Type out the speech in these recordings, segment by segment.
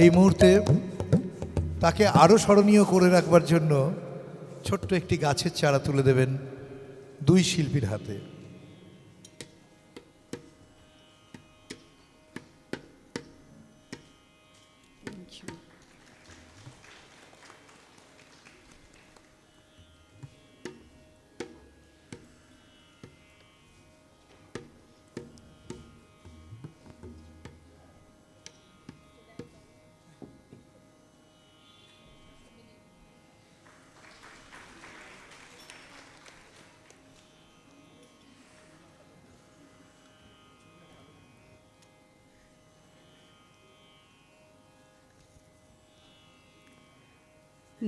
এই মুহূর্তে তাকে আরও স্মরণীয় করে রাখবার জন্য ছোট্ট একটি গাছের চারা তুলে দেবেন দুই শিল্পীর হাতে।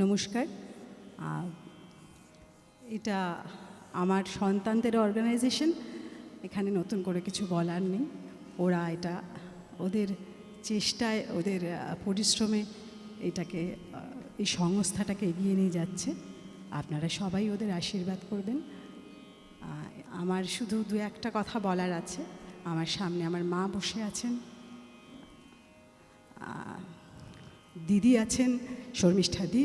নমস্কার। এটা আমার সন্তানদের অর্গানাইজেশন, এখানে নতুন করে কিছু বলার নেই। ওরা এটা ওদের চেষ্টায়, ওদের পরিশ্রমে এটাকে, এই সংস্থাটাকে এগিয়ে নিয়ে যাচ্ছে। আপনারা সবাই ওদের আশীর্বাদ করবেন। আমার শুধু দু একটা কথা বলার আছে। আমার সামনে আমার মা বসে আছেন, দিদি আছেন, শর্মিষ্ঠা দি,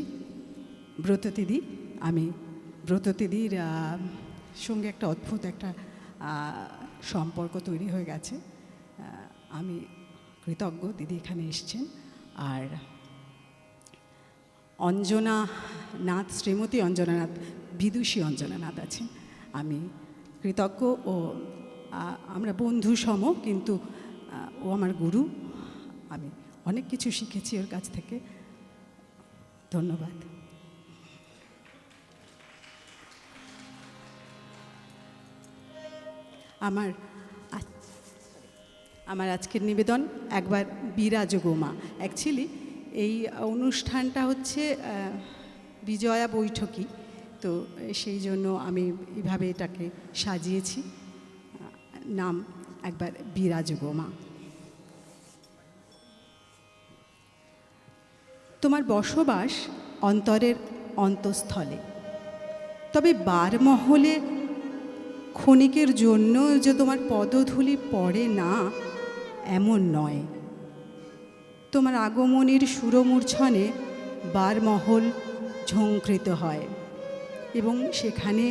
ব্রত দিদি। আমি ব্রত দিদির সঙ্গে একটা অদ্ভুত একটা সম্পর্ক তৈরি হয়ে গেছে। আমি কৃতজ্ঞ দিদি এখানে এসছেন। আর অঞ্জনা নাথ, শ্রীমতী অঞ্জনা নাথ, বিদুষী অঞ্জনা নাথ আছেন। আমি কৃতজ্ঞ। ও আমরা বন্ধু সম, কিন্তু ও আমার গুরু। আমি অনেক কিছু শিখেছি ওর কাছ থেকে। ধন্যবাদ। আমার আজকের নিবেদন একবার বিরাজ গো মা। অ্যাকচুয়ালি এই অনুষ্ঠানটা হচ্ছে বিজয়া বৈঠকি, তো সেই জন্য আমি এইভাবে এটাকে সাজিয়েছি। নাম একবার বিরাজ গো মা। তোমার বসবাস অন্তরের অন্তঃস্থলে, তবে বারমহলে ক্ষণিকের জন্য যে তোমার পদধূলি পড়ে না এমন নয়। তোমার আগমনীর সুরমূর্ছনে বারমহল ঝংকৃত হয় এবং সেখানে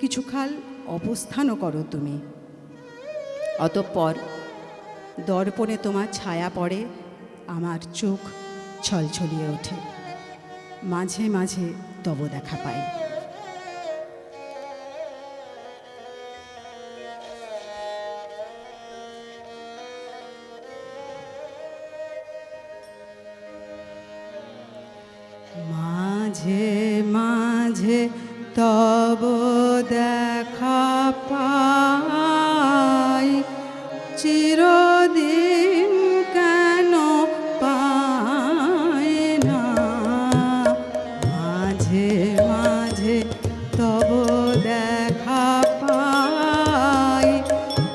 কিছুকাল অবস্থানও করো তুমি। অতঃপর দর্পণে তোমার ছায়া পড়ে, আমার চোখ ছলছলিয়ে ওঠে, মাঝে মাঝে তব দেখা পাই। মাঝে মাঝে তব দেখা পাই, চিরদিন কেন পাই না। মাঝে মাঝে তব দেখা পাই,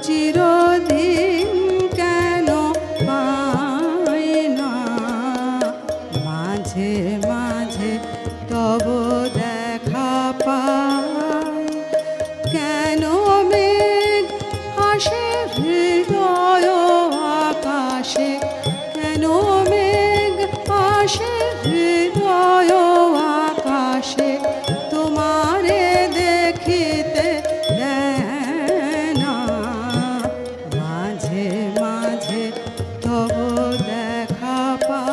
চিরদিন কেন পাই না। মাঝে মাঝে তব দেখা পাই, কেন মেঘ হাসে হৃদয় আকাশে, কেন মেঘ হাসে হৃদয় আকাশে, তোমারে দেখিতে দেয় না। মাঝে মাঝে তব দেখা পাই।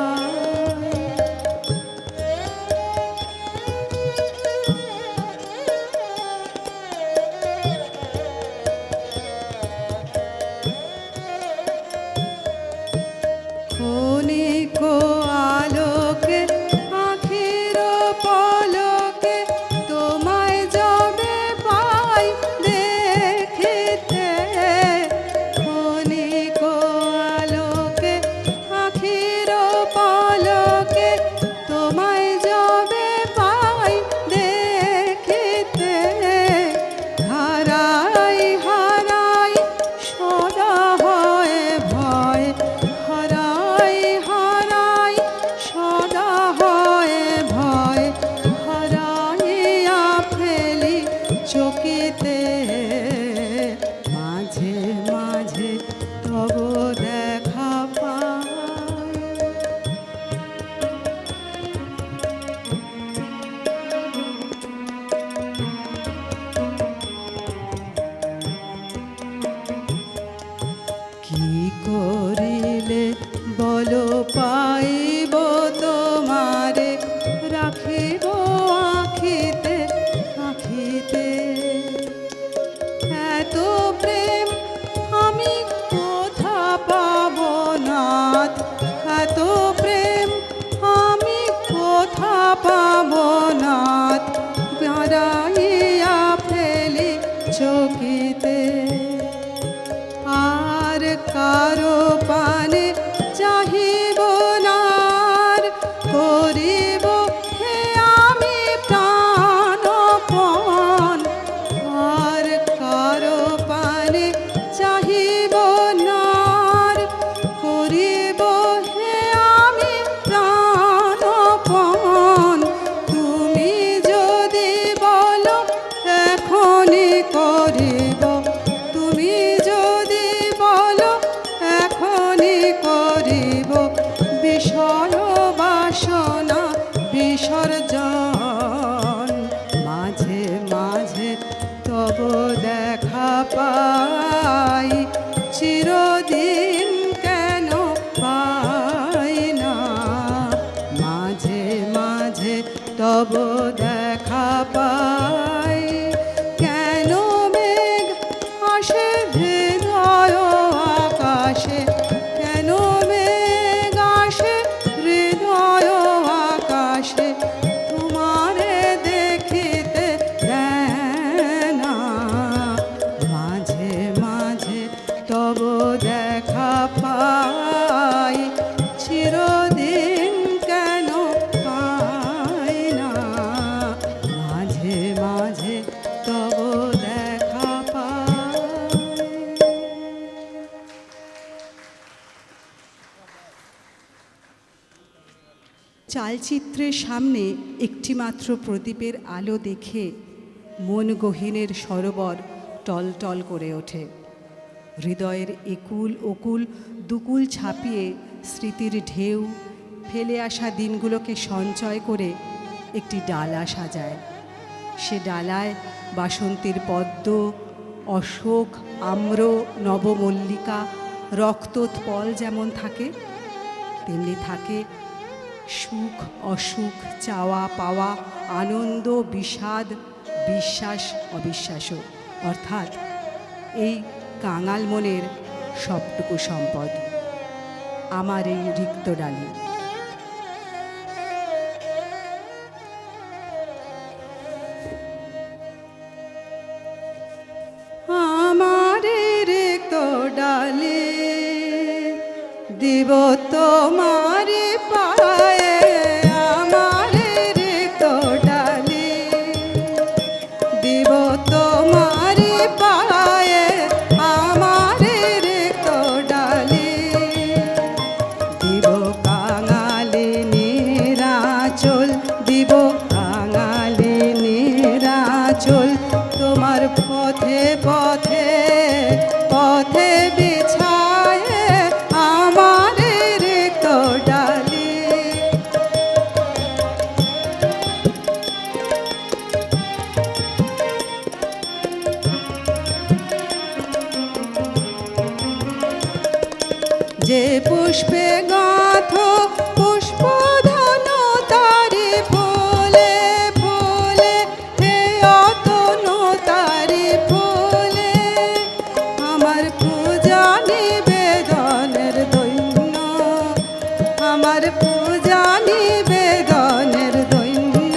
ক্ষণিক আলোকে আঁখি পাইব তোমারে রাখিব আখিতে আখিতে। এত প্রেম আমি কোথা পাব নাথ, এত প্রেম আমি কোথা পাব নাথ, বাড়াইয়া ফেলি চকিতে। আর কারো পানে চাহিব নার, করিব হে আমি প্রাণপণ। আর কারো পানে চাহিব নার, করিব হে আমি প্রাণপণ। তুমি যদি বলো এখনই করিব, তুমি যদি বলো এখনই করিব, বিষয় বাসনা বিসর্জন। মাঝে মাঝে তব দেখা পাই, চিরদিন কেন পাই না। মাঝে মাঝে তব দেখা পাই, কেন মেঘ আসে হৃদয় আকাশে, কেন মেঘ আসে হৃদয় আকাশে, তোমারে দেখিতে দেয় না। মাঝে মাঝে তব দেখা পাই, চিরদিন কেন পাই না। মাঝে মাঝে তব দেখা পাই। চালচিত্রের সামনে একটিমাত্র প্রদীপের আলো দেখে মন গহীনের সরোবর টলটল করে ওঠে। হৃদয়ের একুল ওকুল দুকুল ছাপিয়ে স্মৃতির ঢেউ ফেলে আসা দিনগুলোকে সঞ্চয় করে একটি ডালা সাজায়। সে ডালায় বাসন্তীর পদ্ম, অশোক, আম্র, নবমল্লিকা, রক্তোৎপল যেমন থাকে, তেমনি থাকে সুখ অসুখ, চাওয়া পাওয়া, আনন্দ বিষাদ, বিশ্বাস অবিশ্বাসও, অর্থাৎ এই কাঙাল মনের সবটুকু সম্পদ আমার এই রিক্ত ডালি। আমার এই রিক্ত ডালি দিব তোমার পায়ে, আমার এই রিক্ত ডালি দিব তোমার পায়ে, আমার এই রিক্ত ডালি দিব কাঙালিনীর আঁচল, দিব কাঙালিনীর আঁচল, তোমার পথে পথে পথে বিছায় আমার রিক্ত ডালি। যে পুষ্পে গাঁথ পুষ্পধন তারি ফুলে ফুলে, হে অতন তারি ফুলে, আমার পূজা নিবেদনের দৈন্য, আমার পূজা নিবেদনের দৈন্য।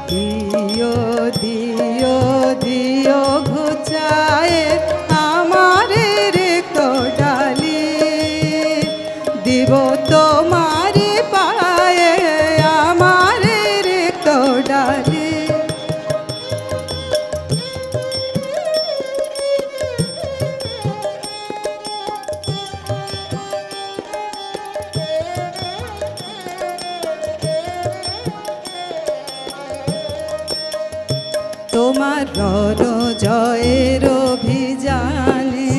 দিও দিও দিও ঘুচায়ে আমার রিক্ত ডালি, দিব তোমার পায়ে আমার রিক্ত ডালি। তোমার রণ জয়ের অভিযানে,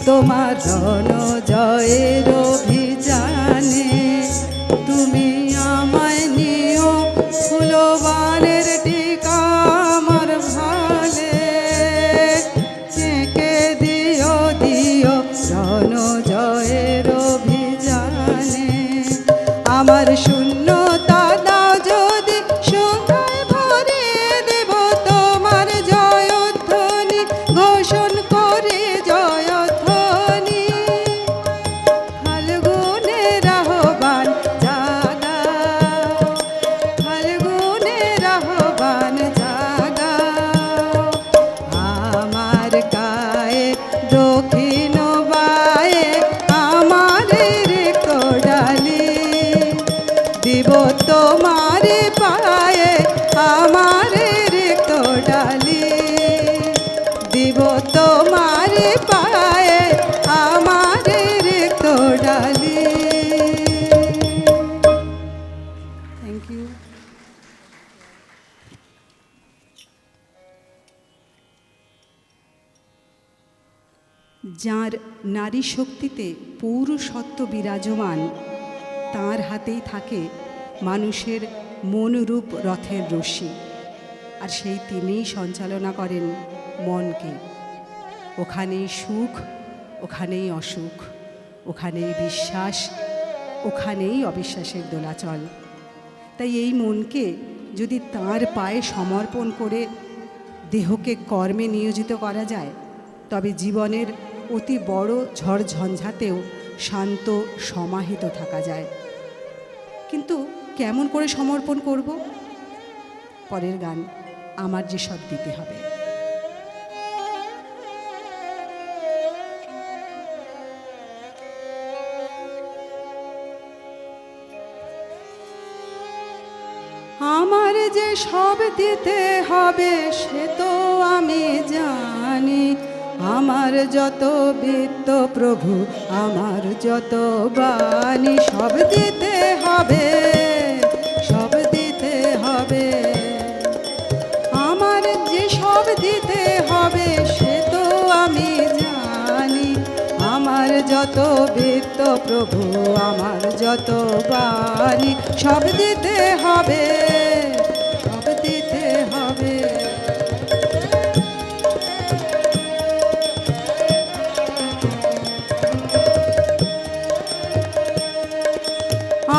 তোমার রণ জয়ের অভিযানে, তুমি আমায় নিও ফুলবানের টিকা আমার ভালে, এঁকে দিও দিও রণ জয়ের অভিযানে। যার নারী শক্তিতে পৌরুষত্ব বিরাজমান, তার হাতেই থাকে মানুষের মনরূপ রথের রশি। আর সেই তিনিই সঞ্চালনা করেন মনকে। ওখানেই সুখ, ওখানেই অসুখ, ওখানেই বিশ্বাস, ওখানেই অবিশ্বাসের দোলাচল। তাই এই মনকে যদি তার পায়ে সমর্পণ করে দেহকে কর্মে নিয়োজিত করা যায়, তবে জীবনের অতি বড় ঝড় ঝঞ্ঝাতেও শান্ত সমাহিত থাকা যায়। কিন্তু কেমন করে সমর্পণ করব? পরের গান, আমার যে সব দিতে হবে। আমার যে সব দিতে হবে সে তো আমি জানি, আমার যত বিত্ত প্রভু, আমার যত বাণী, সব দিতে হবে, সব দিতে হবে। আমার যে সব দিতে হবে সে তো আমি জানি, আমার যত বিত্ত প্রভু, আমার যত বাণী, সব দিতে হবে, সব দিতে হবে।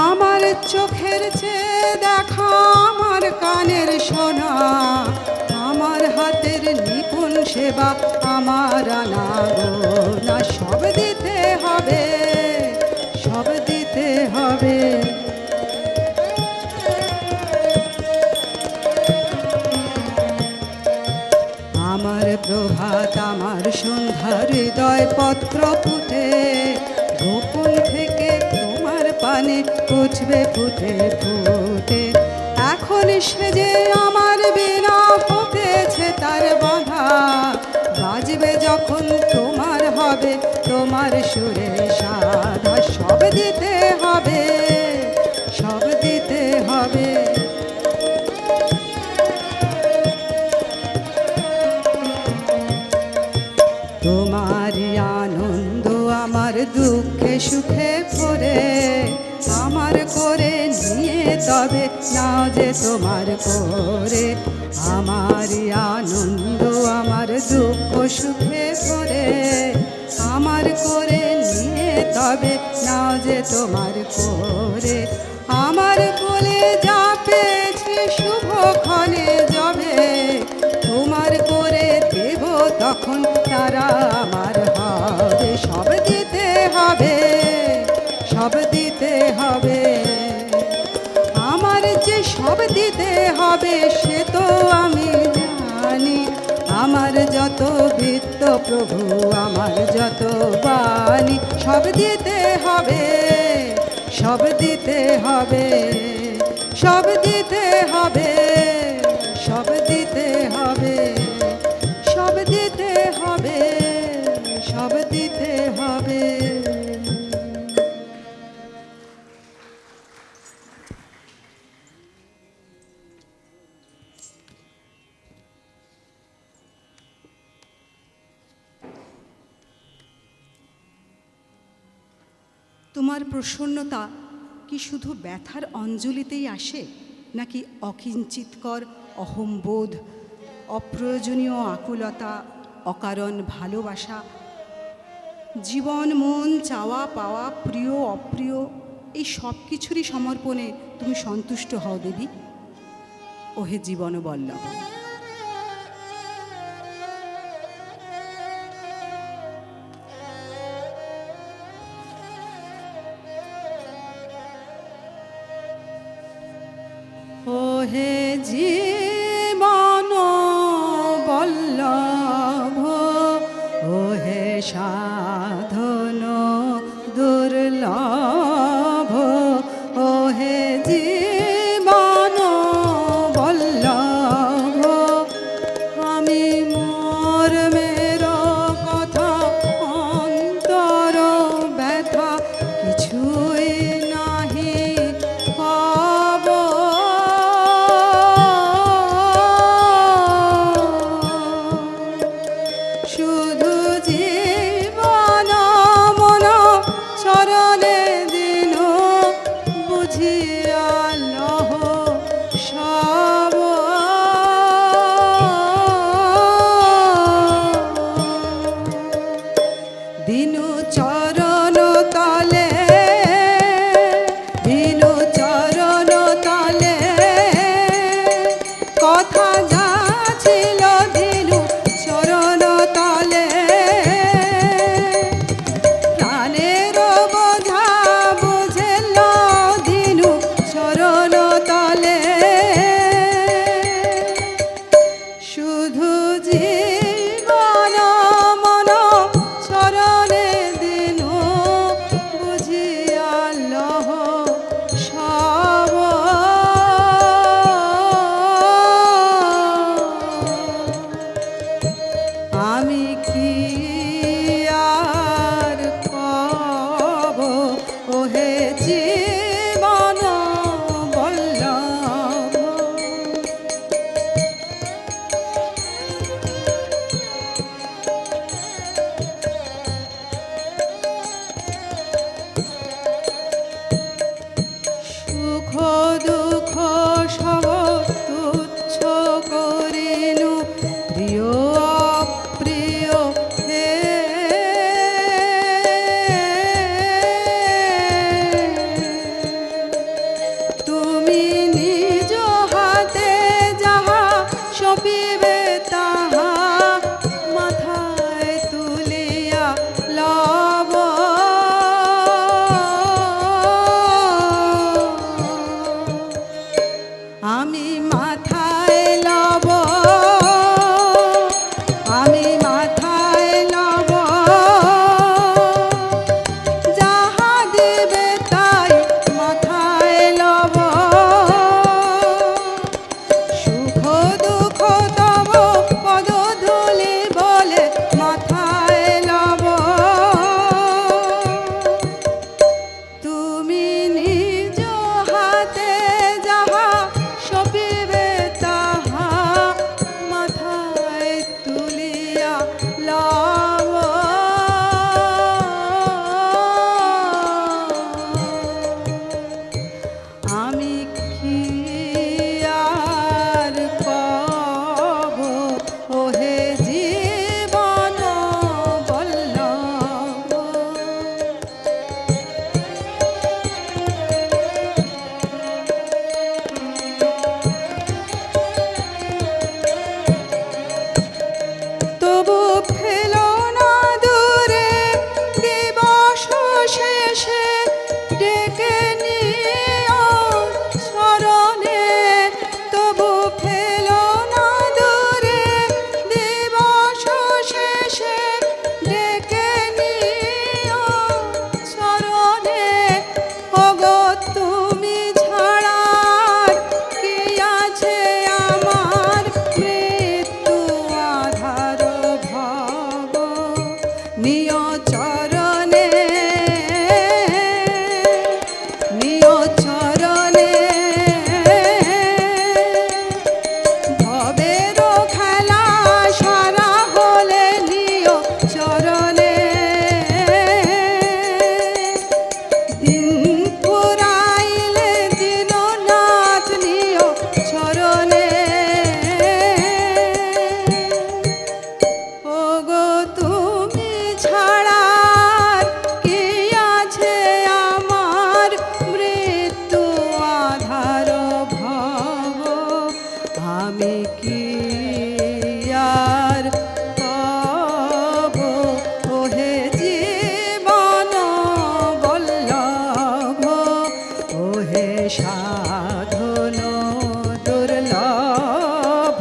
আমার চোখের চেয়ে দেখা, আমার কানের শোনা, আমার হাতের নিপুণ সেবা, আমার আনাগোনা, সব দিতে হবে, সব দিতে হবে। আমার প্রভাত, আমার সন্ধ্যা, হৃদয় পত্র ফুটে, গোপন থেকে তোমার পানে ফুটবে ফুটে ফুটে। এখন সে যে আমার বিনা হতেছে তার বাধা, বাজবে যখন তোমার হবে তোমার সুরে সাধা, সব দিতে হবে, সব দিতে হবে। তোমারই আনন্দ আমার দুঃখে সুখে ভরে, আমার করে নিয়ে তবে নাও যে তোমার করে। আমারই আনন্দ আমার দুঃখ সুখে ভরে, আমার করে নিয়ে তবে নাও যে তোমার করে। আমার বলে যা পেয়েছি শুভক্ষণে যাবে, তোমার করে দেব তখন তারা আমার হবে, সব দিতে হবে, সব দিতে হবে। আমার যে সব দিতে হবে সে তো আমি জানি, আমার যত বিত্ত প্রভু, আমার যত বাণী, সব দিতে হবে, সব দিতে হবে, সব দিতে হবে, সব দিতে হবে, সব দিতে হবে, সব দিতে হবে। তোমার প্রসন্নতা কি শুধু ব্যথার অঞ্জলিতেই আসে, নাকি অকিঞ্চিতকর অহম্বোধ, অপ্রয়োজনীয় আকুলতা, অকারণ ভালোবাসা, জীবন মন চাওয়া পাওয়া, প্রিয় অপ্রিয়, এই সব কিছুরই সমর্পণে তুমি সন্তুষ্ট হও দেবী? ওহে জীবন বল্লভ, ওহে জীবন বল্লভ, ওহে সাধন দুর্লভ, ওহে জীবন বল্লভ। আমি মর্মের কথা, অন্তর ব্যথা কিছুই নাহি কব, শুধু জীবন ওহে জীবন বল্লভ। সুখ দুঃখ সব তুচ্ছ করিনু প্রিয় অপ্রিয় হে। তুমি নিজ হাতে যাহা সপিবে তাহা মাথায় তুলিয়া লব। আমি মাথায় লব, আমি মাথায় লব, যাহা দেবে তাই মাথায় লব। সুখ দুঃখ তব পদ ধূলি বলে মাথায় লব। তুমি নিজ হাতে যাহা সপিবে তাহা মাথায় তুলিয়া লব। আমি কি আর কব ওহে জীবন বল্লভ। তবু ফেলো না দূরে দিবস শেষে ডেকে নিও স্মরণে। তবু ফেলো না দূরে দিবস শেষে ডেকে নিও স্মরণে। ওগো তুমি ছাড়া কি আছে আমার মৃত্যু আধার ভব। নিয় চরণে, নিয় চরণে ভবের খেলা সারা হলে নিয় চরণে। দিন পুরাইলে দীননাথ নিয় চরণে। ওগো তুমি ছাড়া কি আছে আমার মৃত্যু আধার ভব। আমি কি আর কব ওহে জীবন বল্লভ। ওহে সাধন দুর্লভ,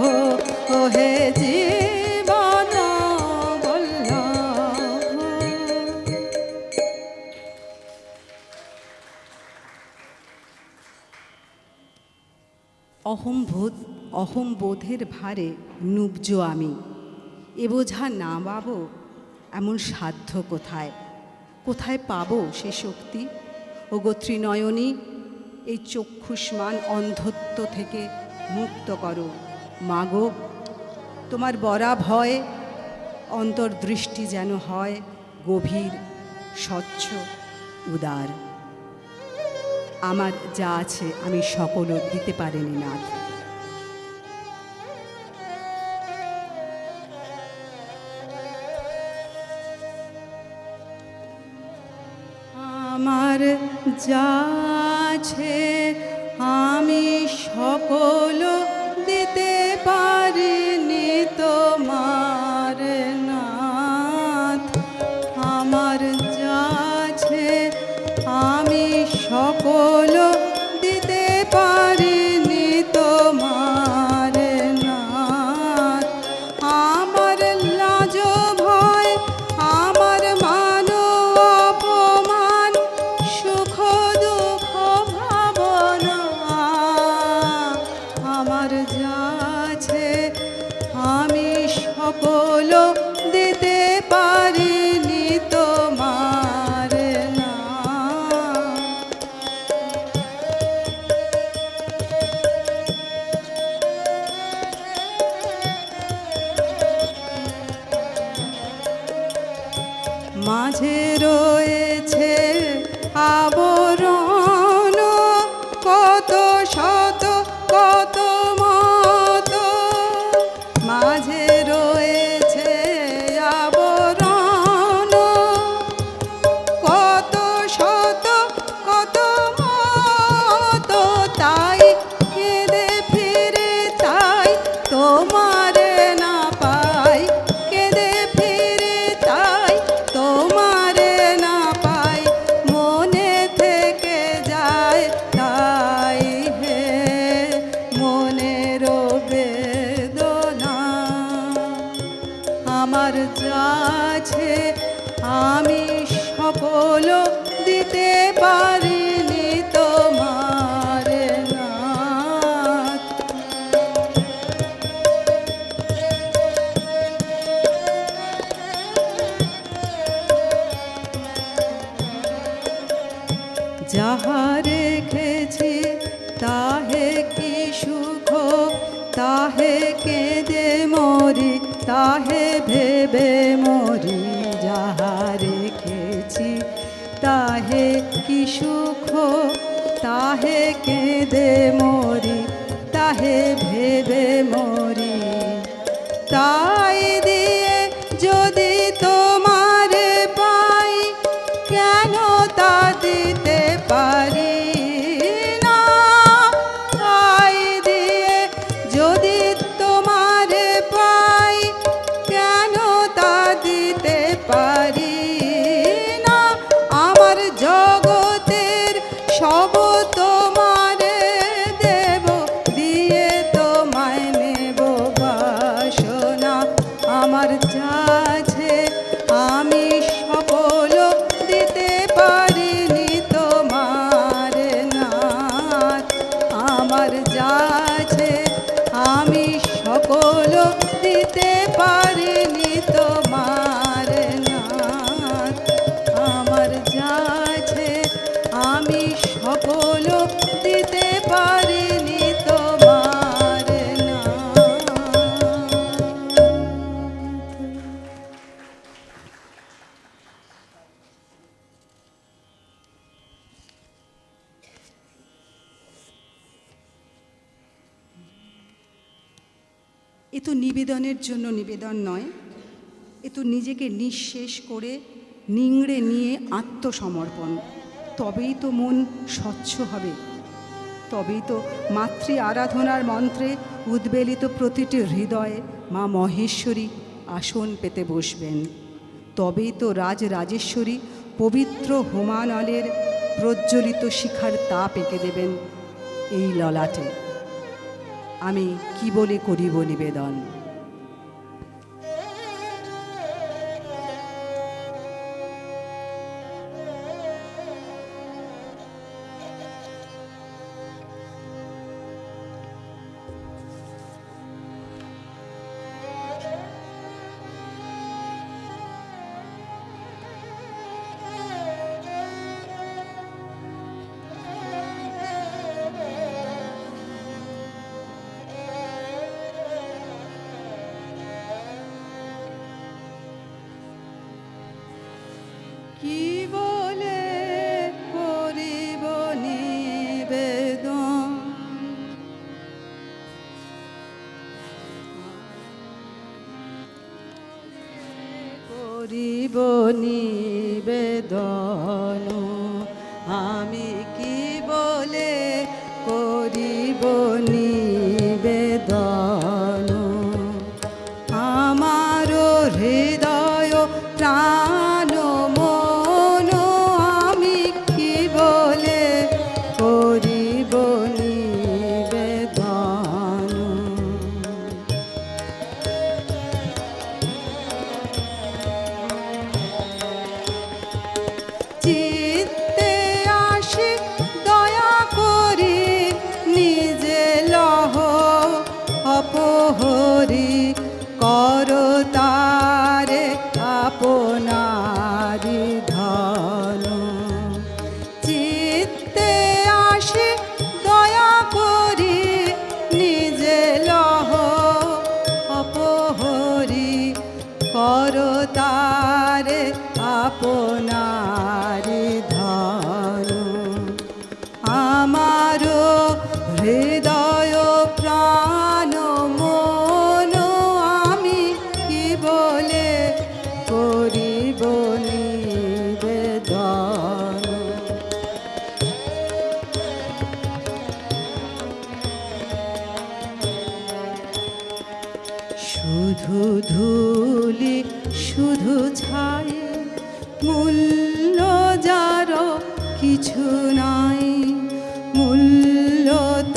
ওহে জীবন বল্লভ। অহম্বোধের ভারে নুব্জ আমি। এ বোঝা না পাবো এমন সাধ্য কোথায়, কোথায় পাবো সে শক্তি। ওগো ত্রিনয়নী, এই চক্ষুষ্মান অন্ধত্ব থেকে মুক্ত করো মাগো। তোমার বরা ভয় অন্তর্দৃষ্টি যেন হয় গভীর, স্বচ্ছ, উদার। আমার যা আছে আমি সকল দিতে পারিনি নাথ। আমার যা আছে আমি সকল দিতে পারিনি তোমার নাথ। আমার যা আছে আমি সকল দিতে পারিনি তোমার নাথ। আমার লাজ ভয়, আমার মান অপমান, সুখ দুঃখ ভাবনা, আমার যাহা রেখেছি তাহে কি সুখ, তাহে কেঁদে মরি, তাহে ভেবে মরি। যাহা রেখেছি তাহে কি সুখ, তাহে কেঁদে মরি, তাহে ভেবে মরি। তাই দিয়ে যদি তোমারে পাই, কেন তা দিতে পারি না? তাই দিয়ে যদি তোমারে পাই, কেন তা দিতে পারি না? আমার জগতের সব তোমারে দেব, দিয়ে তোমায় নেব বাসনা। আমার যা আছে আমি সকল দিতে পারিনি তোমার নাথ। আমার যা আছে আমি সকল দিতে পারিনি তোমার নাথ। আমার যা আছে আমি সকল দিতে পারিনি তোমার নাথ। এ তো নিবেদনের জন্য নিবেদন নয়, এ তো নিজেকে নিঃশেষ করে নিংড়ে নিয়ে আত্মসমর্পণ। তবেই তো মন স্বচ্ছ হবে, তবেই তো মাতৃ আরাধনার মন্ত্রে উদ্বেলিত প্রতিটি হৃদয়ে মা মহেশ্বরী আসন পেতে বসবেন। তবেই তো রাজরাজেশ্বরী পবিত্র হোমানলের প্রজ্বলিত শিখার তাপ এঁকে দেবেন এই ললাটে। আমি কি বলে করিব নিবেদন? কি বলে করিব নিবেদন? করিব নিবেদন, আমি কি বলে করিব নিবেদন? আমার হৃদয় প্রাণ মন আমি কি বলে করিব নিবেদন? চিত্তে আসি দয়া করি, নিজে লহ অপহরি, কর তারে আপনারি ধন। চিত্তে আসি দয়া করি, নিজে লহ অপহরি, কর তারে আপনারি ধন। আমার হৃদয় প্রাণ মন আমি কি বলে করিব নিবেদন? শুধু ধুলি শুধু ছাই, মূল্য যার কিছু নাই, মূল্য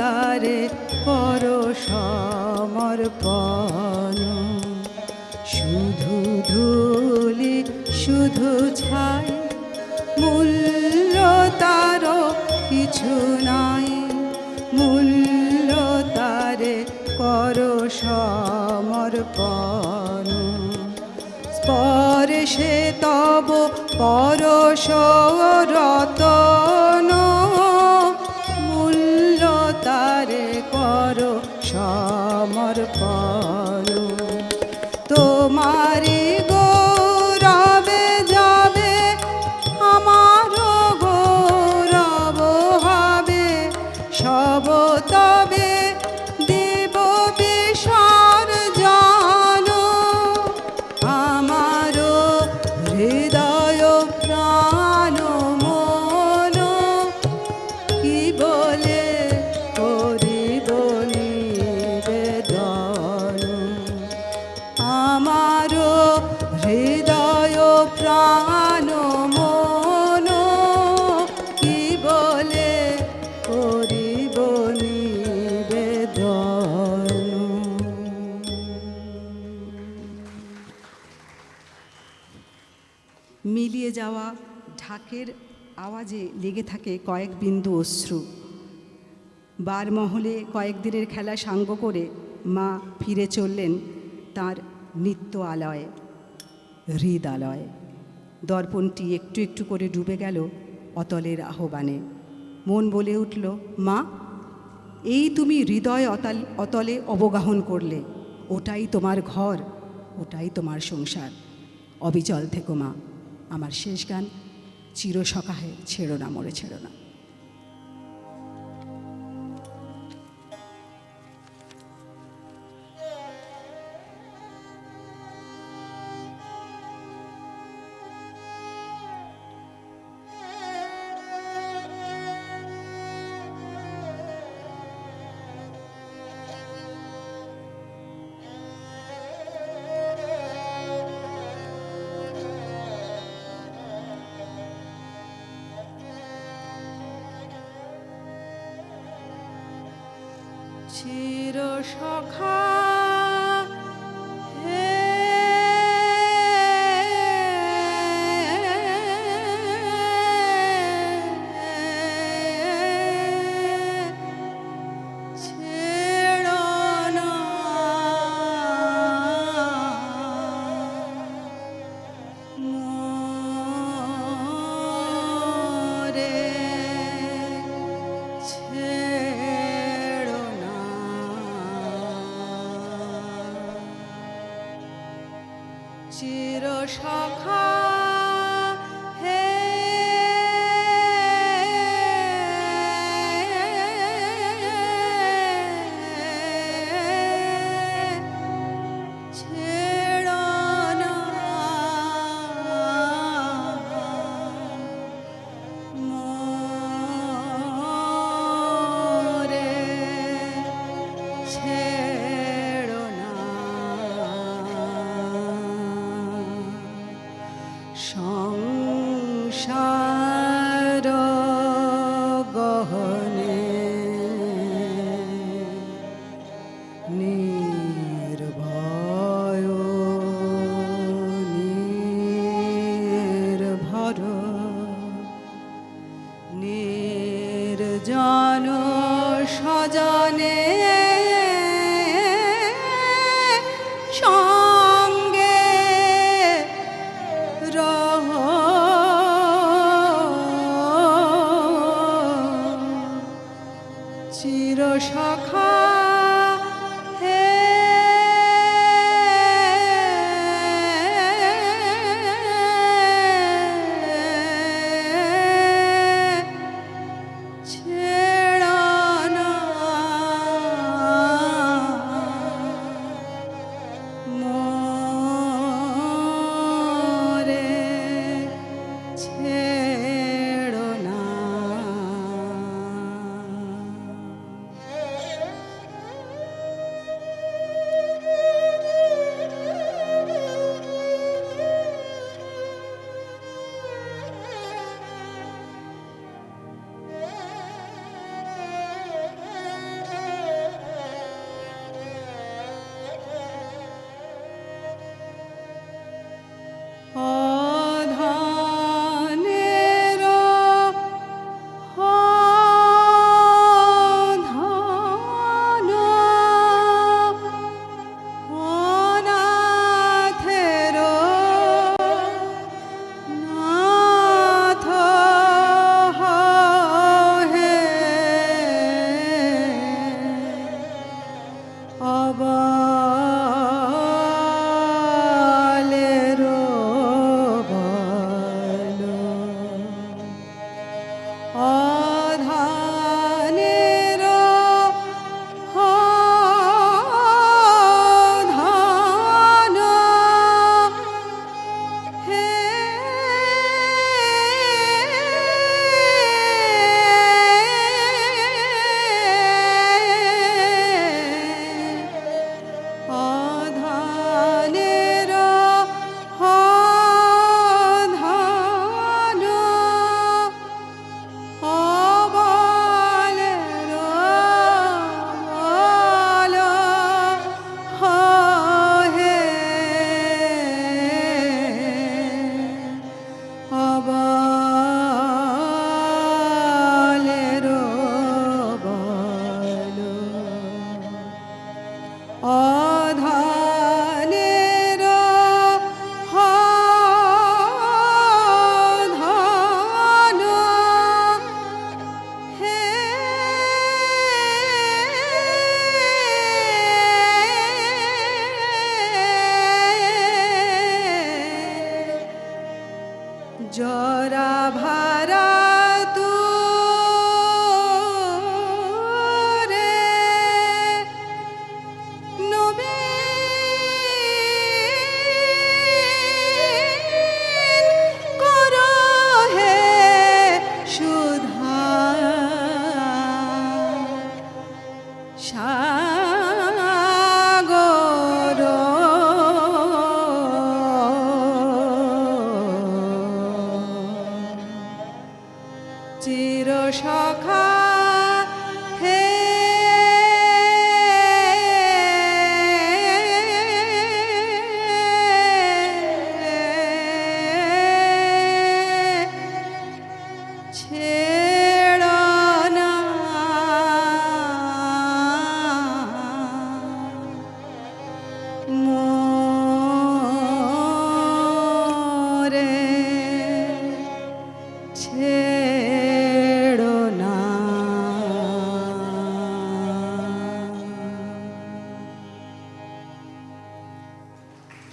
তারে কর সমর্পণ। শুধু ধুলি শুধু ছাই, মূল্য তার কিছু নাই, মূল্য তারে কর সমর্পণ। স্পর্শে তব পরশ রতন যাওয়া ঢাকের আওয়াজে লেগে থাকে কয়েক বিন্দু অশ্রু। বারমহলে কয়েকদিনের খেলা সাঙ্গ করে মা ফিরে চললেন তার নিত্য আলয়ে, হৃদালয়ে। দর্পণটি একটু একটু করে ডুবে গেল অতলের আহ্বানে। মন বলে উঠল, মা, এই তুমি হৃদয় অতলে অবগাহন করলে, ওটাই তোমার ঘর, ওটাই তোমার সংসার। অবিচল থেকো মা। আমার শেষ গান, চিরসখাহে ছেড়ো না মোরে ছেড়ো না। চিরসখা হে ছেড়ো না মোরে ছেড়ো না। চিরসখা হে ছেড়ো না মোরে ছেড়ো না। সংসার গহনে নির্ভয় নির্ভর নির্জন সজনে সঙ্গে রহ চিরসখা হে ছেড়ো না মোরে ছেড়ো না।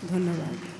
ধন্যবাদ।